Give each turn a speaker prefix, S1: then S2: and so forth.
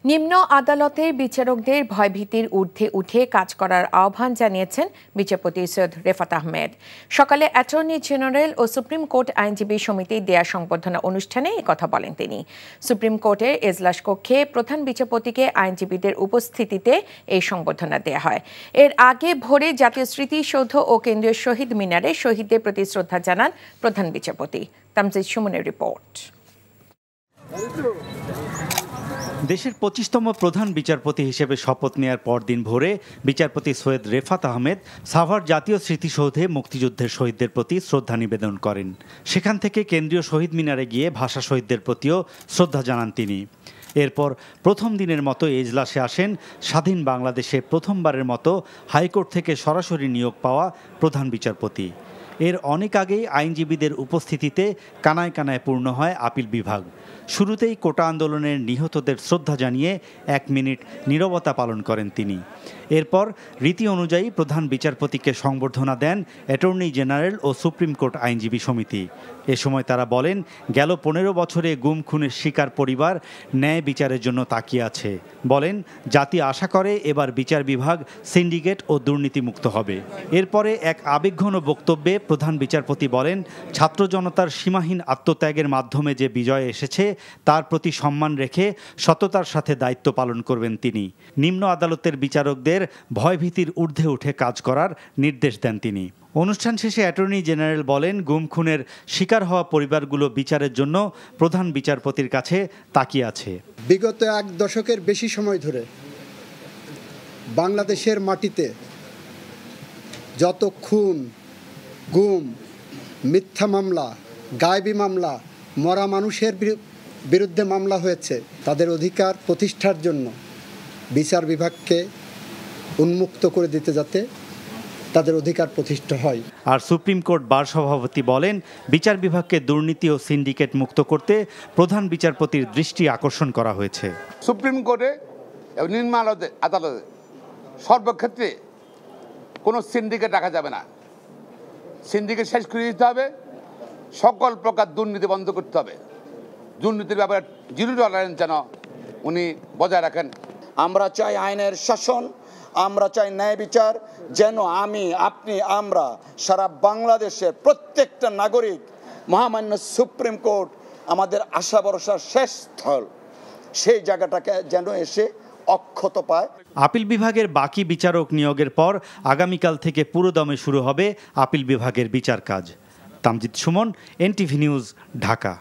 S1: নিম্ন আদালতের বিচারকদের ভয়ভীতির ঊর্ধ্বে উঠে কাজ করার আহ্বান জানিয়েছেন বিচারপতি সৈয়দ রেফাত আহমেদ। সকালে অ্যাটর্নি জেনারেল ও সুপ্রিম কোর্ট আইনজীবী সমিতির দেয়া সংবর্ধনা অনুষ্ঠানে একথা বলেন তিনি। সুপ্রিম কোর্টের এজলাস কক্ষে প্রধান বিচারপতিকে আইনজীবীদের উপস্থিতিতে এই সংবর্ধনা দেয়া হয়। এর আগে ভোরে জাতীয় স্মৃতিসৌধ ও কেন্দ্রীয় শহীদ মিনারে শহীদদের প্রতি শ্রদ্ধা জানান প্রধান বিচারপতি। তামজিদ সুমনের রিপোর্ট।
S2: দেশের 25তম প্রধান বিচারপতি হিসেবে শপথ নেয়ার পরদিন ভোরে বিচারপতি সৈয়দ রেফাত আহমেদ সাভার জাতীয় স্মৃতিসৌধে মুক্তিযুদ্ধের শহীদদের প্রতি শ্রদ্ধা নিবেদন করেন। সেখান থেকে কেন্দ্রীয় শহীদ মিনারে গিয়ে ভাষা শহীদদের প্রতিও শ্রদ্ধা জানান তিনি। এরপর প্রথম দিনের মতো এজলাসে আসেন স্বাধীন বাংলাদেশে প্রথমবারের মতো হাইকোর্ট থেকে সরাসরি নিয়োগ পাওয়া প্রধান বিচারপতি। এর অনেক আগেই আইনজীবীদের উপস্থিতিতে কানায় কানায় পূর্ণ হয় আপিল বিভাগ। শুরুতেই কোটা আন্দোলনের নিহতদের শ্রদ্ধা জানিয়ে 1 মিনিট নীরবতা পালন করেন তিনি। এরপর রীতি অনুযায়ী প্রধান বিচারপতিকে সংবর্ধনা দেন অ্যাটর্নি জেনারেল ও সুপ্রিম কোর্ট আইনজীবী সমিতি। এ সময় তারা বলেন, গেল 15 বছরে গুম খুনের শিকার পরিবার ন্যায় বিচারের জন্য তাকিয়ে আছে। বলেন, জাতি আশা করে এবার বিচার বিভাগ সিন্ডিকেট ও দুর্নীতিমুক্ত হবে। এরপরে এক আবেগঘন বক্তব্যে প্রধান বিচারপতি বলেন, ছাত্র জনতার সীমাহীন আত্মত্যাগের মাধ্যমে যে বিজয় এসেছে তার প্রতি সম্মান রেখে সততার সাথে দায়িত্ব পালন করবেন তিনি। নিম্ন আদালতের বিচারকদের ভয়ভীতির ঊর্ধ্বে উঠে কাজ করার নির্দেশ দেন তিনি। অনুষ্ঠান শেষে অ্যাটর্নি জেনারেল বলেন, গুম খুনের শিকার হওয়া পরিবারগুলো বিচারের জন্য প্রধান বিচারপতির কাছে তাকিয়ে আছে।
S3: বিগত 1 দশকের বেশি সময় ধরে বাংলাদেশের মাটিতে যত খুন, গুম, মিথ্যা মামলা, গায়েবী মামলা, মরা মানুষের বিরুদ্ধে মামলা হয়েছে, তাদের অধিকার প্রতিষ্ঠার জন্য বিচার বিভাগকে উন্মুক্ত করে দিতে, যাতে তাদের অধিকার প্রতিষ্ঠা হয়।
S2: আর সুপ্রিম কোর্ট বার সভাপতি বলেন, বিচার বিভাগকে দুর্নীতি ও সিন্ডিকেট মুক্ত করতে প্রধান বিচারপতির দৃষ্টি আকর্ষণ করা হয়েছে।
S4: সুপ্রিম কোর্টে এবং নিম্ন আদালতে সর্বক্ষেত্রে কোনো সিন্ডিকেট রাখা যাবে না। সিন্ডিকেট শেষ করে দিতে হবে, সকল প্রকার দুর্নীতি বন্ধ করতে হবে। দুর্নীতির ব্যাপারে 0 টলারেন্স যেন উনি বজায় রাখেন।
S5: আমরা চাই আইনের শাসন, আমরা চাই ন্যায় বিচার, যেন আমি, আপনি, আমরা সারা বাংলাদেশের প্রত্যেকটা নাগরিক মহামান্য সুপ্রিম কোর্ট আমাদের আশা ভরসার শেষ স্থল, সেই জায়গাটাকে যেন এসে অক্ষত পায়।
S2: আপিল বিভাগের বাকি বিচারক নিয়োগের পর আগামীকাল থেকে পুরোদমে শুরু হবে আপিল বিভাগের বিচার কাজ। Tamjid Suman, NTV news, Dhaka.